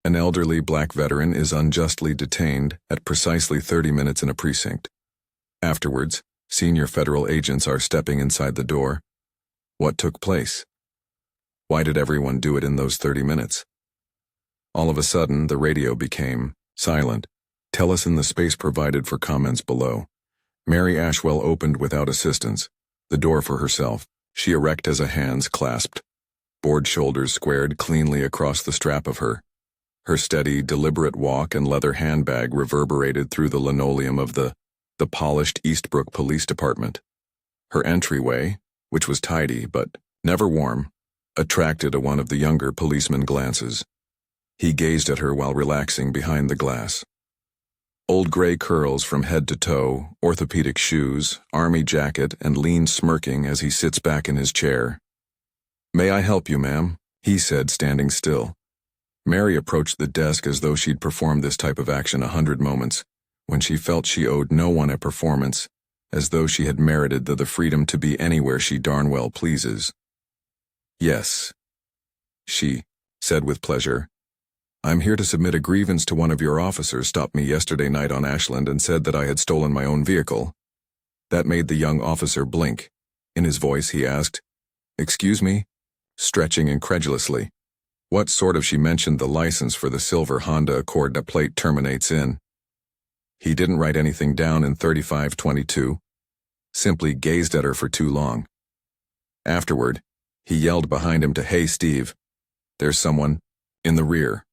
An elderly black veteran is unjustly detained at precisely 30 minutes in a precinct. Afterwards, senior federal agents are stepping inside the door. What took place? Why did everyone do it in those 30 minutes? All of a sudden, the radio became silent. Tell us in the space provided for comments below. Mary Ashwell opened without assistance, the door for herself, she erect as a hands clasped. Board shoulders squared cleanly across the strap of her. Her steady, deliberate walk and leather handbag reverberated through the linoleum of the polished Eastbrook Police Department. Her entryway, which was tidy but never warm, attracted one of the younger policeman's glances. He gazed at her while relaxing behind the glass. Old gray curls from head to toe, orthopedic shoes, army jacket, and lean smirking as he sits back in his chair. "May I help you, ma'am?" he said, standing still. Mary approached the desk as though she'd performed this type of action 100 moments, when she felt she owed no one a performance, as though she had merited the freedom to be anywhere she darn well pleases. "Yes," she said with pleasure. "I'm here to submit a grievance to one of your officers stopped me yesterday night on Ashland and said that I had stolen my own vehicle." That made the young officer blink. In his voice he asked, "Excuse me?" stretching incredulously. What sort of she mentioned the license for the silver Honda Accord that plate terminates in. He didn't write anything down in 3522. Simply gazed at her for too long. Afterward, he yelled behind him to, "Hey, Steve, there's someone in the rear."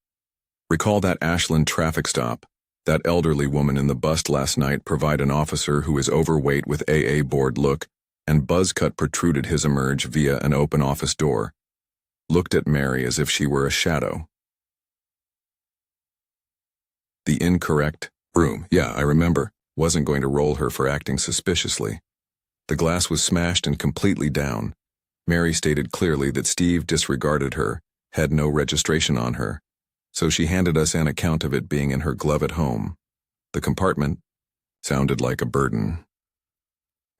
Recall that Ashland traffic stop. That elderly woman in the bust last night provide an officer who is overweight with AA board look, and buzz cut protruded his emerge via an open office door. Looked at Mary as if she were a shadow. The incorrect room. Yeah, I remember. Wasn't going to roll her for acting suspiciously. The glass was smashed and completely down. Mary stated clearly that Steve disregarded her, had no registration on her, so she handed us an account of it being in her glove at home. The compartment sounded like a burden.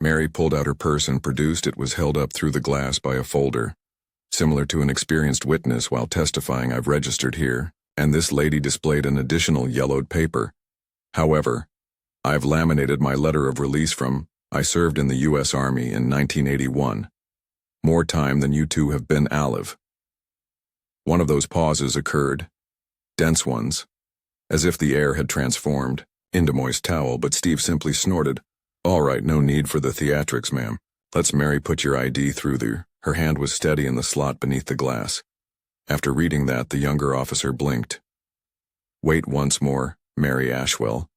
Mary pulled out her purse and produced it was held up through the glass by a folder. Similar to an experienced witness while testifying I've registered here, and this lady displayed an additional yellowed paper. However, I've laminated my letter of release from, I served in the U.S. Army in 1981. More time than you two have been alive. One of those pauses occurred. Dense ones. As if the air had transformed into moist towel, but Steve simply snorted. "All right, no need for the theatrics, ma'am. Let's Mary put your ID through there." Her hand was steady in the slot beneath the glass. After reading that, the younger officer blinked. "Wait once more, Mary Ashwell.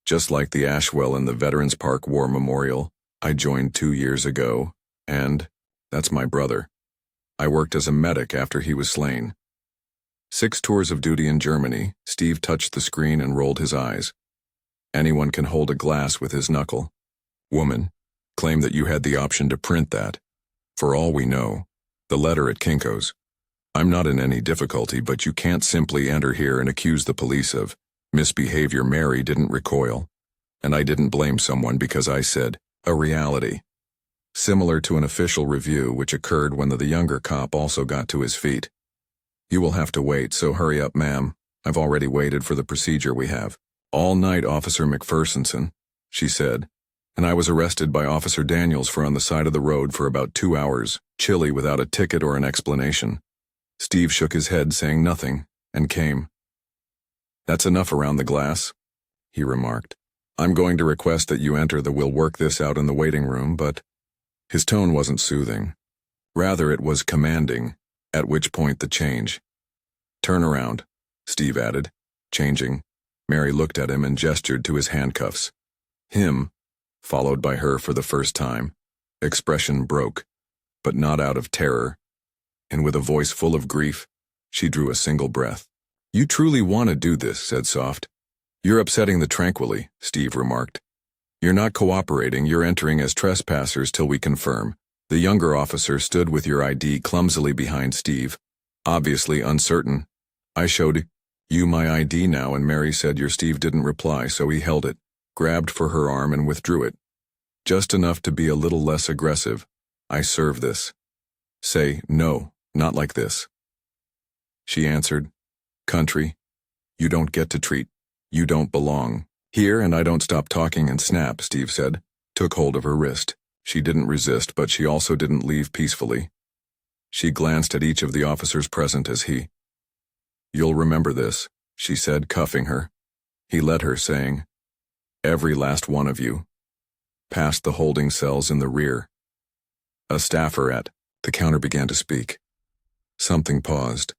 Just like the Ashwell in the Veterans Park War Memorial, I joined 2 years ago, and that's my brother. I worked as a medic after he was slain." 6 tours of duty in Germany. Steve touched the screen and rolled his eyes. "Anyone can hold a glass with his knuckle. Woman, claim that you had the option to print that. For all we know, the letter at Kinko's. I'm not in any difficulty, but you can't simply enter here and accuse the police of misbehavior." Mary didn't recoil. "And I didn't blame someone because I said, a reality." Similar to an official review which occurred when the younger cop also got to his feet. "You will have to wait, so hurry up, ma'am. I've already waited for the procedure we have." "All night, Officer McPhersonson," she said, "and I was arrested by Officer Daniels for on the side of the road for about 2 hours, chilly without a ticket or an explanation." Steve shook his head, saying nothing, and came. "That's enough around the glass," he remarked. "I'm going to request that you enter we'll work this out in the waiting room, but..." His tone wasn't soothing. Rather, it was commanding, at which point the change. "Turn around," Steve added, changing. Mary looked at him and gestured to his handcuffs. Him, followed by her for the first time. Expression broke, but not out of terror. And with a voice full of grief, she drew a single breath. "You truly want to do this," said Soft. "You're upsetting the tranquilly," Steve remarked. "You're not cooperating, you're entering as trespassers till we confirm." The younger officer stood with your ID clumsily behind Steve, obviously uncertain. "I showed you my ID now," and Mary said your Steve didn't reply, so he held it, grabbed for her arm and withdrew it. Just enough to be a little less aggressive. "I serve this." "Say, no, not like this." She answered, "Country, You don't get to treat. You don't belong here, and I don't stop talking and snap, Steve said, took hold of her wrist. She didn't resist, but she also didn't leave peacefully. She glanced at each of the officers present as he. You'll remember this, she said, cuffing her. He led her, saying, every last one of you. Past the holding cells in the rear. A staffer at the counter began to speak. Something paused,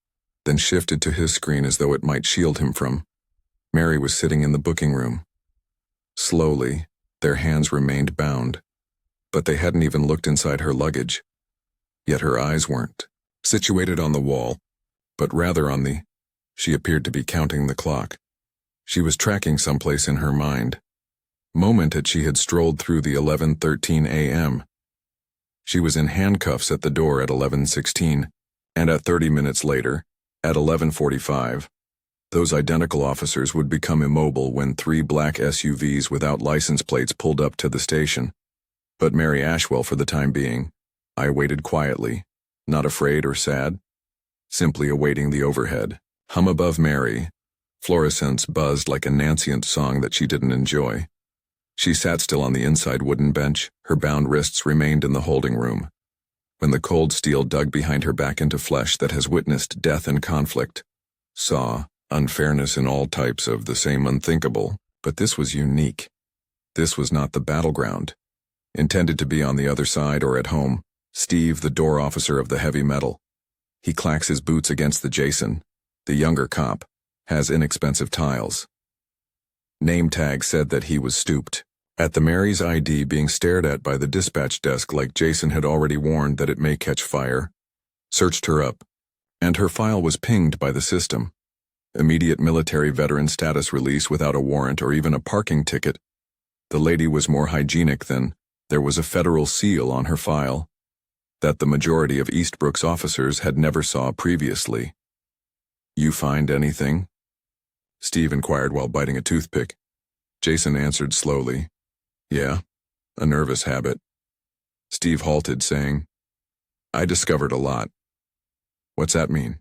then shifted to his screen as though it might shield him from. Mary was sitting in the booking room. Slowly, their hands remained bound, but they hadn't even looked inside her luggage. Yet her eyes weren't situated on the wall, but rather on the. She appeared to be counting the clock. She was tracking someplace in her mind. Moment that she had strolled through the 11:13 a.m. She was in handcuffs at the door at 11:16, and at 30 minutes later, at 11:45, those identical officers would become immobile when 3 black SUVs without license plates pulled up to the station. But Mary Ashwell, for the time being, I waited quietly, not afraid or sad, simply awaiting the overhead hum above Mary. Fluorescence buzzed like a Nancient song that she didn't enjoy. She sat still on the inside wooden bench, her bound wrists remained in the holding room. When the cold steel dug behind her back into flesh that has witnessed death and conflict, saw unfairness in all types of the same unthinkable, but this was unique. This was not the battleground. Intended to be on the other side or at home, Steve, the door officer of the heavy metal. He clacks his boots against the Jason, the younger cop, has inexpensive tiles. Name tag said that he was stooped. At the Mary's ID being stared at by the dispatch desk like Jason had already warned that it may catch fire. Searched her up, and her file was pinged by the system. Immediate military veteran status release without a warrant or even a parking ticket. The lady was more hygienic than there was a federal seal on her file that the majority of Eastbrook's officers had never saw previously. You find anything? Steve inquired while biting a toothpick. Jason answered slowly. Yeah, a nervous habit. Steve halted, saying, I discovered a lot. What's that mean?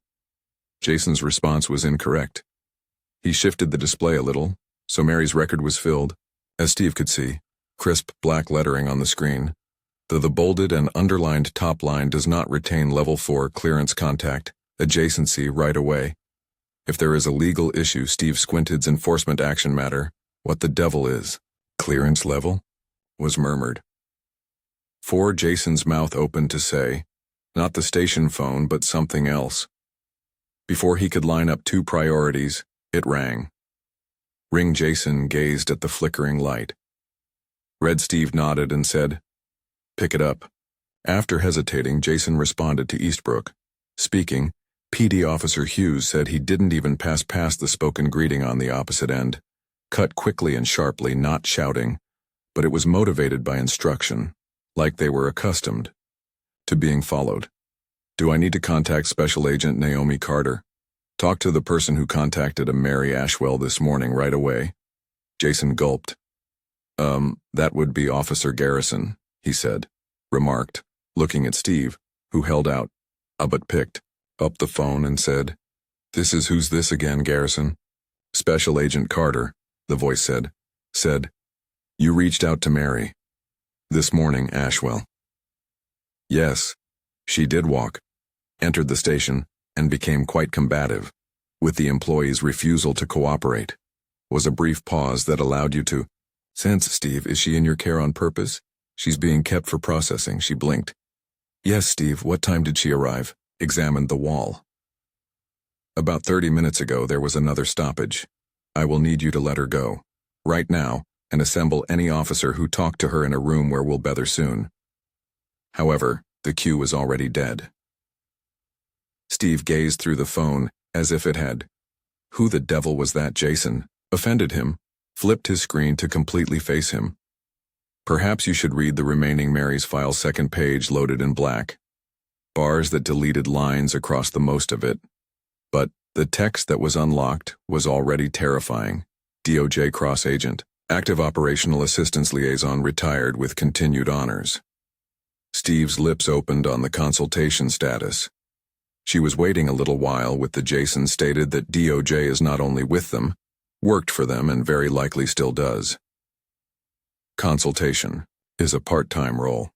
Jason's response was incorrect. He shifted the display a little, so Mary's record was filled, as Steve could see, crisp black lettering on the screen, though the bolded and underlined top line does not retain level 4 clearance contact, adjacency right away. If there is a legal issue, Steve Squinted's enforcement action matter, what the devil is? Clearance level? Was murmured. For Jason's mouth opened to say, not the station phone, but something else. Before he could line up 2 priorities, it rang. Ring. Jason gazed at the flickering light. Red. Steve nodded and said, pick it up. After hesitating, Jason responded to Eastbrook. Speaking, PD Officer Hughes said he didn't even pass past the spoken greeting on the opposite end. Cut quickly and sharply, not shouting, but it was motivated by instruction, like they were accustomed to being followed. Do I need to contact Special Agent Naomi Carter? Talk to the person who contacted a Mary Ashwell this morning right away. Jason gulped. That would be Officer Garrison, he said, remarked, looking at Steve, who held out, but picked up the phone and said, Who's this again, Garrison? Special Agent Carter, the voice said. You reached out to Mary. This morning, Ashwell. Yes, she did walk, entered the station, and became quite combative, with the employee's refusal to cooperate. Was a brief pause that allowed you to sense. Steve, is she in your care on purpose? She's being kept for processing, she blinked. Yes, Steve, what time did she arrive? Examined the wall. About 30 minutes ago there was another stoppage. I will need you to let her go, right now, and assemble any officer who talked to her in a room where we'll be there soon. However, the queue was already dead. Steve gazed through the phone, as if it had. Who the devil was that? Jason offended him, flipped his screen to completely face him. Perhaps you should read the remaining Mary's file. Second page loaded in black. Bars that deleted lines across the most of it. But the text that was unlocked was already terrifying. DOJ Cross Agent, Active Operational Assistance Liaison, retired with continued honors. Steve's lips opened on the consultation status. She was waiting a little while with the Jason stated that DOJ is not only with them, worked for them, and very likely still does. Consultation is a part-time role.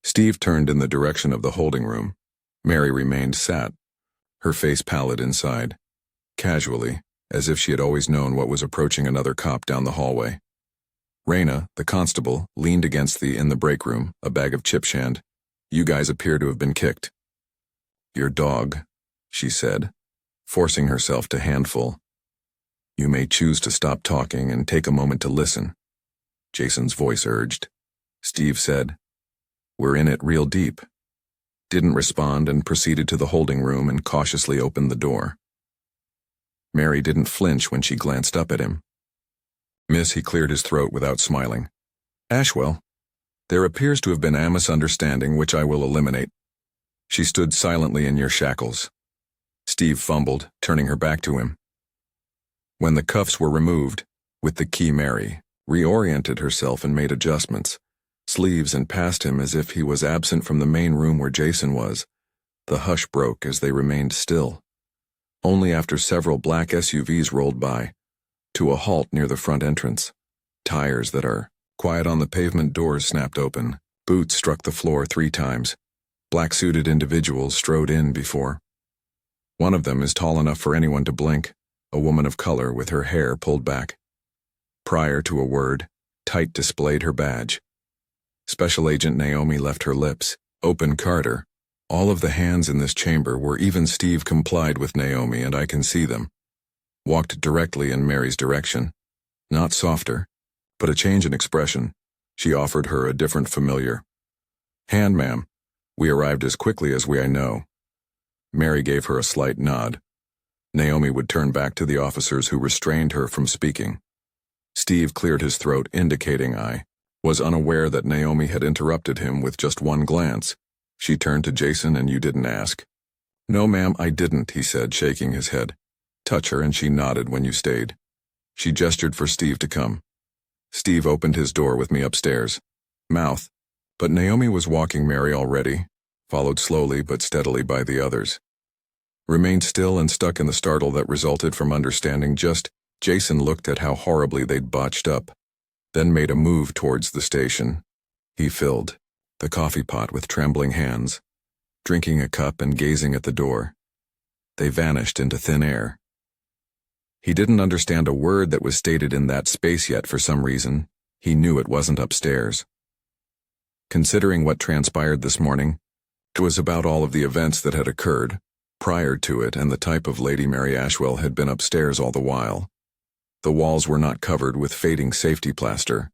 Steve turned in the direction of the holding room. Mary remained sat, her face pallid inside, casually, as if she had always known what was approaching another cop down the hallway. Raina, the constable, leaned against in the break room, a bag of chips hand. "You guys appear to have been kicked." "Your dog," she said, forcing herself to handful. "You may choose to stop talking and take a moment to listen," Jason's voice urged. Steve said, "We're in it real deep." Didn't respond and proceeded to the holding room and cautiously opened the door. Mary didn't flinch when she glanced up at him. "Miss," he cleared his throat without smiling. "Ashwell, there appears to have been a misunderstanding which I will eliminate. She stood silently in your shackles." Steve fumbled, turning her back to him. When the cuffs were removed, with the key, Mary reoriented herself and made adjustments, sleeves, and passed him as if he was absent from the main room where Jason was. The hush broke as they remained still. Only after several black SUVs rolled by, to a halt near the front entrance. Tires that are quiet on the pavement, doors snapped open, boots struck the floor 3 times. Black-suited individuals strode in before. One of them is tall enough for anyone to blink, a woman of color with her hair pulled back. Prior to a word, Tight displayed her badge. Special Agent Naomi left her lips. "Open, Carter." All of the hands in this chamber were even Steve complied with Naomi, and I can see them. Walked directly in Mary's direction. Not softer, but a change in expression. She offered her a different familiar hand. "Ma'am, we arrived as quickly as I know." Mary gave her a slight nod. Naomi would turn back to the officers who restrained her from speaking. Steve cleared his throat, indicating I was unaware that Naomi had interrupted him with just one glance. She turned to Jason. "And you didn't ask?" "No, ma'am, I didn't," he said, shaking his head. "Touch her," and she nodded when you stayed. She gestured for Steve to come. Steve opened his door with me upstairs. Mouth. But Naomi was walking Mary already, followed slowly but steadily by the others. Remained still and stuck in the startle that resulted from understanding just. Jason looked at how horribly they'd botched up, then made a move towards the station. He filled the coffee pot with trembling hands, drinking a cup and gazing at the door. They vanished into thin air. He didn't understand a word that was stated in that space yet for some reason. He knew it wasn't upstairs. Considering what transpired this morning, it was about all of the events that had occurred prior to it, and the type of Lady Mary Ashwell had been upstairs all the while. The walls were not covered with fading safety plaster.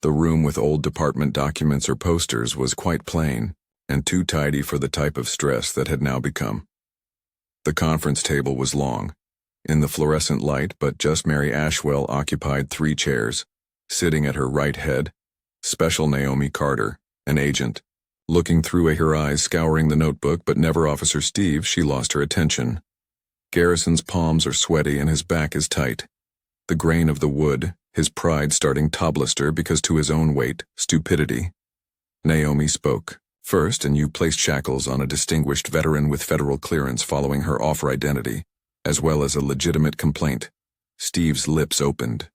The room with old department documents or posters was quite plain, and too tidy for the type of stress that had now become. The conference table was long, in the fluorescent light, but just Mary Ashwell occupied 3 chairs. Sitting at her right head, Special Naomi Carter, an agent. Looking through her eyes, scouring the notebook, but never Officer Steve, she lost her attention. Garrison's palms are sweaty and his back is tight. The grain of the wood, his pride starting to blister because to his own weight, stupidity. Naomi spoke. "First, and you placed shackles on a distinguished veteran with federal clearance following her offer identity, as well as a legitimate complaint." Steve's lips opened,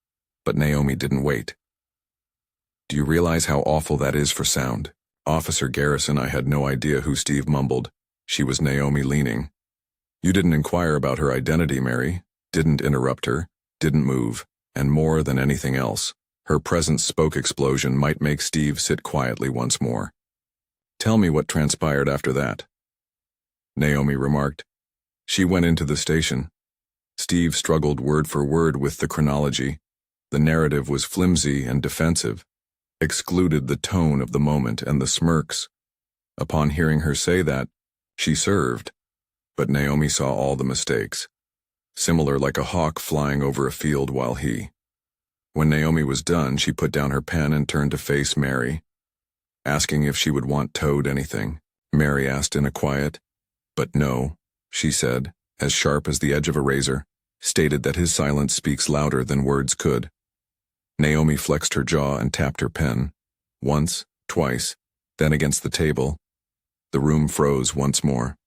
but Naomi didn't wait. "Do you realize how awful that is for sound?" "Officer Garrison," I had no idea who Steve mumbled. She was Naomi leaning. "You didn't inquire about her identity, Mary. Didn't interrupt her. Didn't move. And more than anything else, her presence spoke. Explosion might make Steve sit quietly once more. "Tell me what transpired after that," Naomi remarked. "She went into the station." Steve struggled word for word with the chronology. The narrative was flimsy and defensive, excluded the tone of the moment and the smirks. Upon hearing her say that, she served, but Naomi saw all the mistakes. Similar, like a hawk flying over a field while he. When Naomi was done, she put down her pen and turned to face Mary, asking if she would want towed anything. Mary asked in a quiet, "But no," she said, as sharp as the edge of a razor, stated that his silence speaks louder than words could. Naomi flexed her jaw and tapped her pen. Once, twice, then against the table. The room froze once more.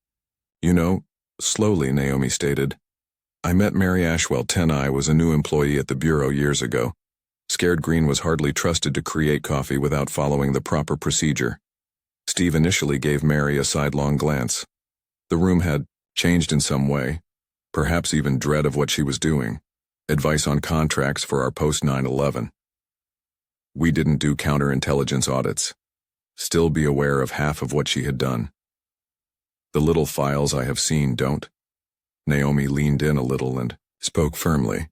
You know, slowly, Naomi stated. I met Mary Ashwell 10. I was a new employee at the bureau years ago. Scared Green was hardly trusted to create coffee without following the proper procedure. Steve initially gave Mary a sidelong glance. The room had changed in some way, perhaps even dread of what she was doing. Advice on contracts for our post-9/11. We didn't do counterintelligence audits. Still be aware of half of what she had done. The little files I have seen don't. Naomi leaned in a little and spoke firmly.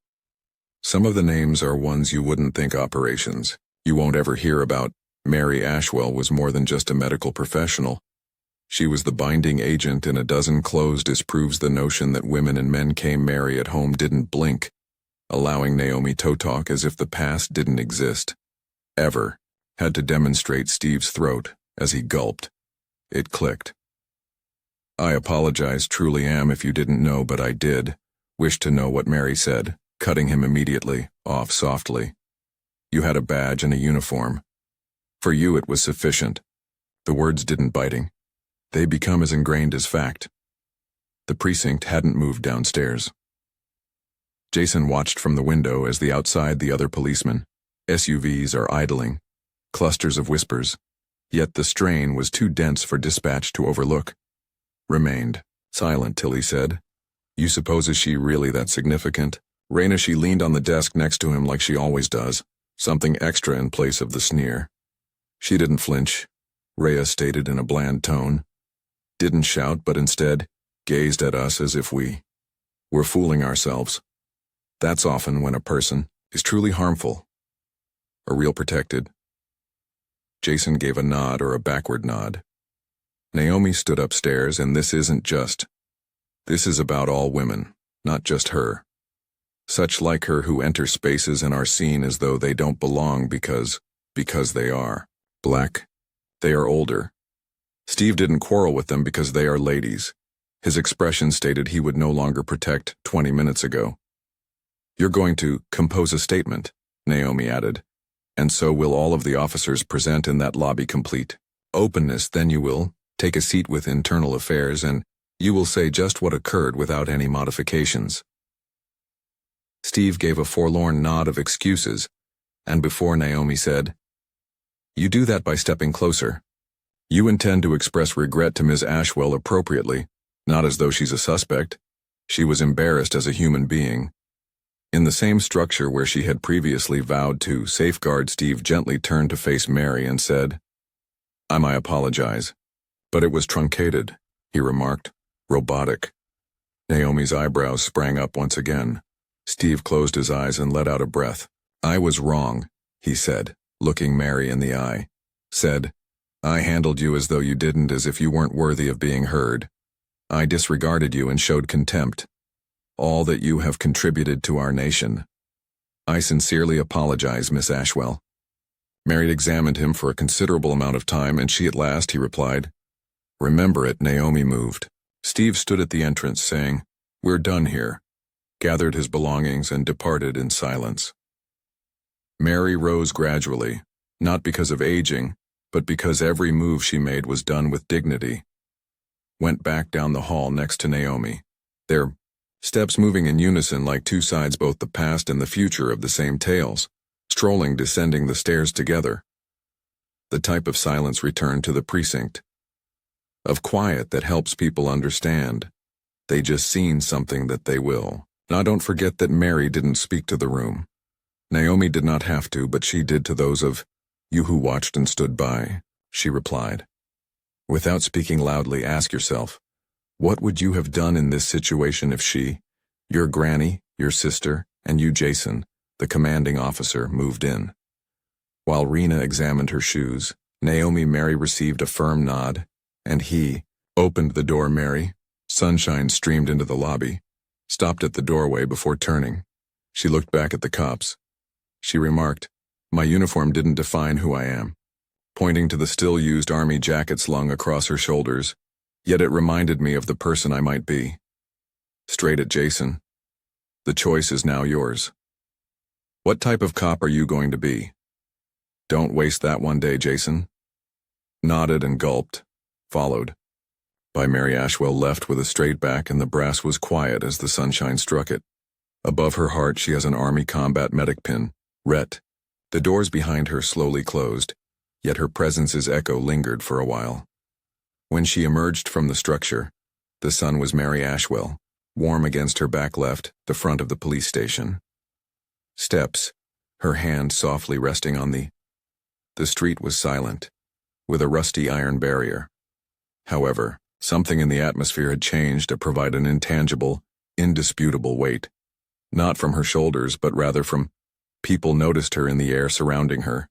Some of the names are ones you wouldn't think operations. You won't ever hear about. Mary Ashwell was more than just a medical professional. She was the binding agent in a dozen closed disproves the notion that women and men came Mary at home didn't blink, allowing Naomi to talk as if the past didn't exist. Ever. Had to demonstrate Steve's throat as he gulped. It clicked. I apologize, truly am, if you didn't know, but I did. Wish to know what Mary said, cutting him immediately, off softly. You had a badge and a uniform. For you it was sufficient. The words didn't biting. They become as ingrained as fact. The precinct hadn't moved downstairs. Jason watched from the window as the other policemen. SUVs are idling. Clusters of whispers. Yet the strain was too dense for dispatch to overlook. Remained silent till he said, You suppose is she really that significant? Raina, she leaned on the desk next to him like she always does, something extra in place of the sneer. She didn't flinch, Rhea stated in a bland tone. Didn't shout, but instead gazed at us as if we were fooling ourselves. That's often when a person is truly harmful. Or real protected. Jason gave a nod or a backward nod. Naomi stood upstairs, and this isn't just. This is about all women, not just her. Such like her who enter spaces and are seen as though they don't belong because they are black. They are older. Steve didn't quarrel with them because they are ladies. His expression stated he would no longer protect 20 minutes ago. You're going to compose a statement, Naomi added, and so will all of the officers present in that lobby complete. Openness, then you will take a seat with internal affairs and you will say just what occurred without any modifications. Steve gave a forlorn nod of excuses, and before Naomi said, You do that by stepping closer. You intend to express regret to Ms. Ashwell appropriately, not as though she's a suspect. She was embarrassed as a human being. In the same structure where she had previously vowed to safeguard, Steve gently turned to face Mary and said, I apologize. But it was truncated, he remarked, robotic. Naomi's eyebrows sprang up once again. Steve closed his eyes and let out a breath. I was wrong, he said, looking Mary in the eye. Said, I handled you as though you didn't, as if you weren't worthy of being heard. I disregarded you and showed contempt. All that you have contributed to our nation. I sincerely apologize, Miss Ashwell. Mary examined him for a considerable amount of time, and at last, he replied. Remember it. Naomi moved. Steve stood at the entrance, saying, We're done here, gathered his belongings and departed in silence. Mary rose gradually, not because of aging, but because every move she made was done with dignity. Went back down the hall next to Naomi, their steps moving in unison like two sides, both the past and the future of the same tales, strolling, descending the stairs together. The type of silence returned to the precinct. Of quiet that helps people understand. They just seen something that they will. Now don't forget that Mary didn't speak to the room. Naomi did not have to, but she did to those of you who watched and stood by, she replied. Without speaking loudly, ask yourself, what would you have done in this situation if she, your granny, your sister, and you, Jason, the commanding officer, moved in? While Rena examined her shoes, Mary received a firm nod, and he opened the door. Mary, sunshine streamed into the lobby, stopped at the doorway before turning. She looked back at the cops. She remarked, My uniform didn't define who I am, pointing to the still-used army jacket slung across her shoulders, yet it reminded me of the person I might be. Straight at Jason. The choice is now yours. What type of cop are you going to be? Don't waste that one day, Jason. Nodded and gulped, followed by Mary Ashwell left with a straight back, and the brass was quiet as the sunshine struck it. Above her heart she has an Army combat medic pin, RET. The doors behind her slowly closed, yet her presence's echo lingered for a while. When she emerged from the structure, the sun was Mary Ashwell, warm against her back left, the front of the police station. Steps, her hand softly resting on the street was silent, with a rusty iron barrier. However, something in the atmosphere had changed to provide an intangible, indisputable weight. Not from her shoulders, but rather from people noticed her in the air surrounding her,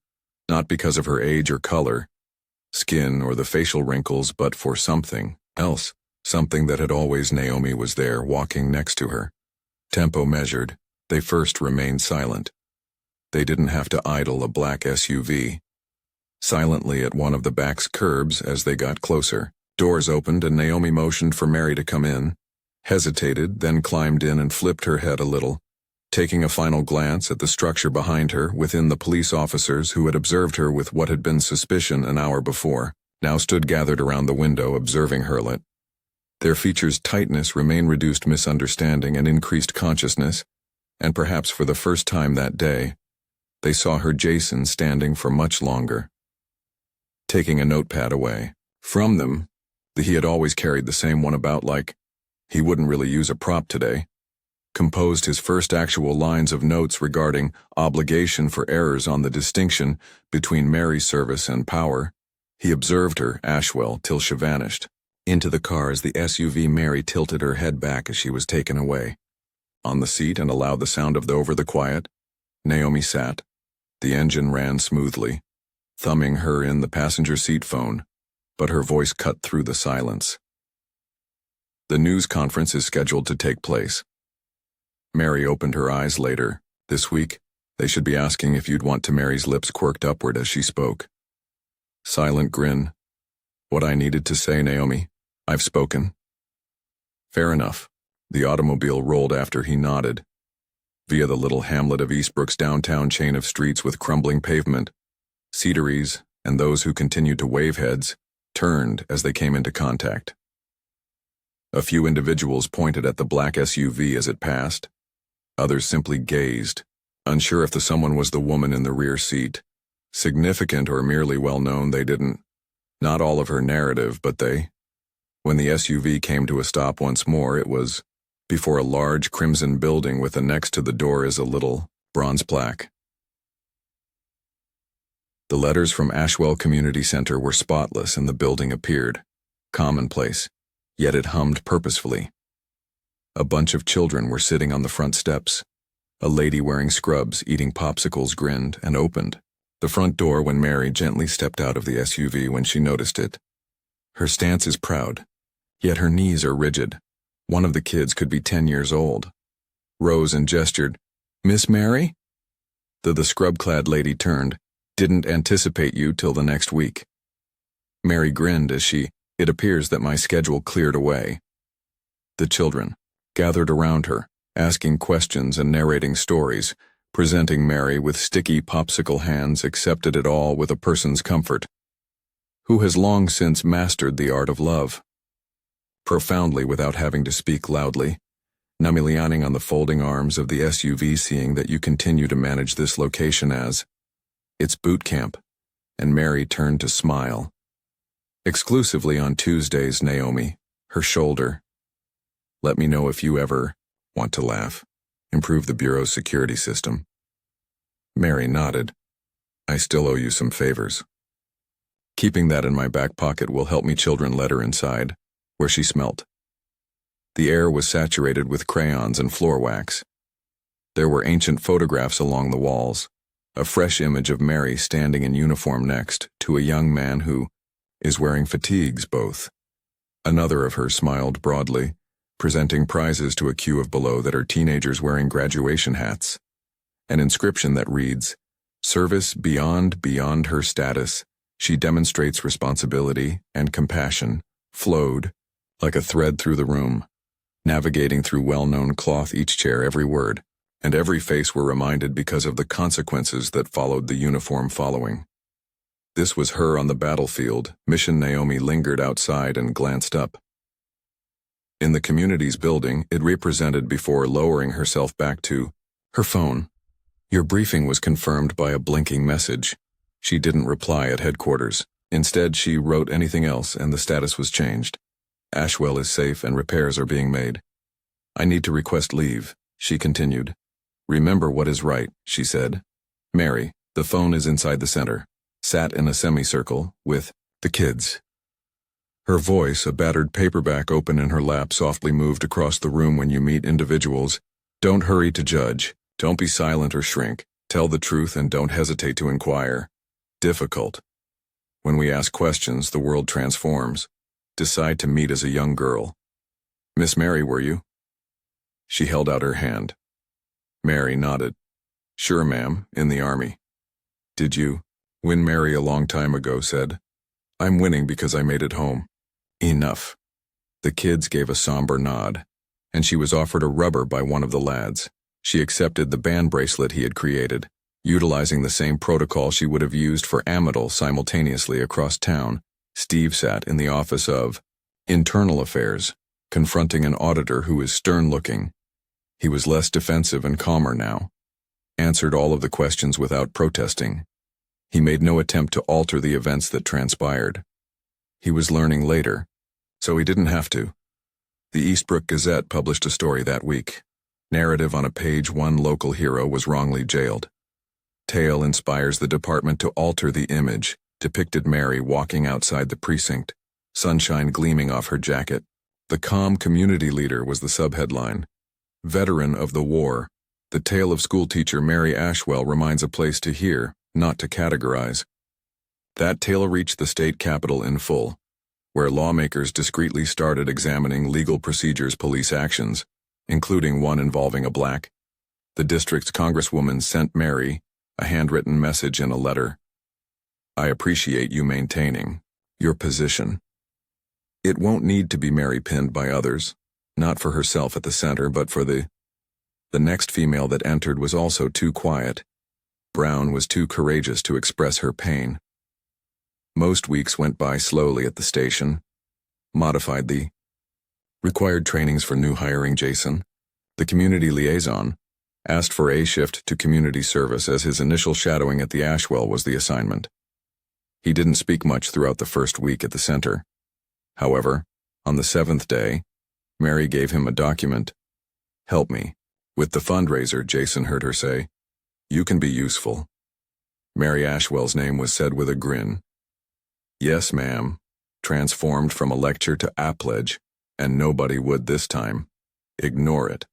not because of her age or color, skin or the facial wrinkles, but for something else, something that had always Naomi was there walking next to her. Tempo measured, they first remained silent. They didn't have to idle a black SUV. Silently at one of the back's curbs as they got closer, doors opened and Naomi motioned for Mary to come in, hesitated, then climbed in and flipped her head a little, taking a final glance at the structure behind her. Within, the police officers who had observed her with what had been suspicion an hour before now stood gathered around the window observing her. Their features' tightness remained reduced misunderstanding and increased consciousness, and perhaps for the first time that day, they saw her Jason standing for much longer. Taking a notepad away from them, he had always carried the same one about, like he wouldn't really use a prop today, composed his first actual lines of notes regarding obligation for errors on the distinction between Mary's service and power. He observed her, Ashwell, till she vanished into the car as the SUV. Mary tilted her head back as she was taken away. On the seat and allowed the sound of over the quiet, Naomi sat. The engine ran smoothly, thumbing her in the passenger seat phone, but her voice cut through the silence. The news conference is scheduled to take place. Mary opened her eyes later. This week, they should be asking if you'd want to. Mary's lips quirked upward as she spoke. Silent grin. What I needed to say, Naomi. I've spoken. Fair enough. The automobile rolled after he nodded. Via the little hamlet of Eastbrook's downtown chain of streets with crumbling pavement, Cedaries, and those who continued to wave heads, turned as they came into contact. A few individuals pointed at the black SUV as it passed. Others simply gazed, unsure if the someone was the woman in the rear seat. Significant or merely well-known, they didn't. Not all of her narrative, but they. When the SUV came to a stop once more, it was before a large crimson building with a next to the door is a little bronze plaque. The letters from Ashwell Community Center were spotless and the building appeared commonplace, yet it hummed purposefully. A bunch of children were sitting on the front steps. A lady wearing scrubs eating popsicles grinned and opened the front door when Mary gently stepped out of the SUV when she noticed it. Her stance is proud, yet her knees are rigid. One of the kids could be 10 years old. Rose and gestured, "Miss Mary?" The scrub-clad lady turned, "Didn't anticipate you till the next week." Mary grinned as it appears that my schedule cleared away. The children gathered around her, asking questions and narrating stories, presenting Mary with sticky popsicle hands, accepted it all with a person's comfort, who has long since mastered the art of love. Profoundly without having to speak loudly, Namilianing on the folding arms of the SUV, seeing that you continue to manage this location as it's boot camp, and Mary turned to smile. Exclusively on Tuesdays, Naomi, her shoulder. Let me know if you ever want to laugh. Improve the Bureau's security system. Mary nodded. I still owe you some favors. Keeping that in my back pocket will help me. Children led her inside, where she smelt. The air was saturated with crayons and floor wax. There were ancient photographs along the walls, a fresh image of Mary standing in uniform next to a young man who is wearing fatigues both. Another of her smiled broadly, presenting prizes to a queue of below that are teenagers wearing graduation hats. An inscription that reads, "Service beyond her status, she demonstrates responsibility and compassion," flowed like a thread through the room, navigating through well-known cloth. Each chair, every word, and every face were reminded because of the consequences that followed the uniform following. This was her on the battlefield. Mission. Naomi lingered outside and glanced up. In the community's building, it represented before lowering herself back to her phone. Your briefing was confirmed by a blinking message. She didn't reply at headquarters. Instead, she wrote anything else and the status was changed. Ashwell is safe and repairs are being made. I need to request leave, she continued. Remember what is right, she said. Mary, the phone is inside the center, sat in a semicircle with the kids. Her voice, a battered paperback open in her lap, softly moved across the room. When you meet individuals, don't hurry to judge, don't be silent or shrink, tell the truth and don't hesitate to inquire. Difficult. When we ask questions, the world transforms. Decide to meet as a young girl. Miss Mary, were you? She held out her hand. Mary nodded. Sure, ma'am, in the army. Did you win? Mary a long time ago said. I'm winning because I made it home. Enough. The kids gave a somber nod, and she was offered a rubber by one of the lads. She accepted the band bracelet he had created, utilizing the same protocol she would have used for Amidal simultaneously across town. Steve sat in the office of Internal Affairs, confronting an auditor who was stern-looking. He was less defensive and calmer now, answered all of the questions without protesting. He made no attempt to alter the events that transpired. He was learning later, so he didn't have to. The Eastbrook Gazette published a story that week. Narrative on a page: one local hero was wrongly jailed. Tale inspires the department to alter the image, depicted Mary walking outside the precinct, sunshine gleaming off her jacket. The calm community leader was the subheadline. Veteran of the war, the tale of schoolteacher Mary Ashwell reminds a place to hear, not to categorize. That tale reached the state capitol in full, where lawmakers discreetly started examining legal procedures, police actions, including one involving a black. The district's congresswoman sent Mary a handwritten message in a letter. I appreciate you maintaining your position. It won't need to be Mary pinned by others, not for herself at the center, but for the next female that entered was also too quiet. Brown was too courageous to express her pain. Most weeks went by slowly at the station. Modified the required trainings for new hiring. Jason, the community liaison, asked for a shift to community service as his initial shadowing at the Ashwell was the assignment. He didn't speak much throughout the first week at the center. However, on the 7th day, Mary gave him a document. Help me with the fundraiser, Jason heard her say. You can be useful. Mary Ashwell's name was said with a grin. Yes, ma'am, transformed from a lecture to a pledge, and nobody would this time ignore it.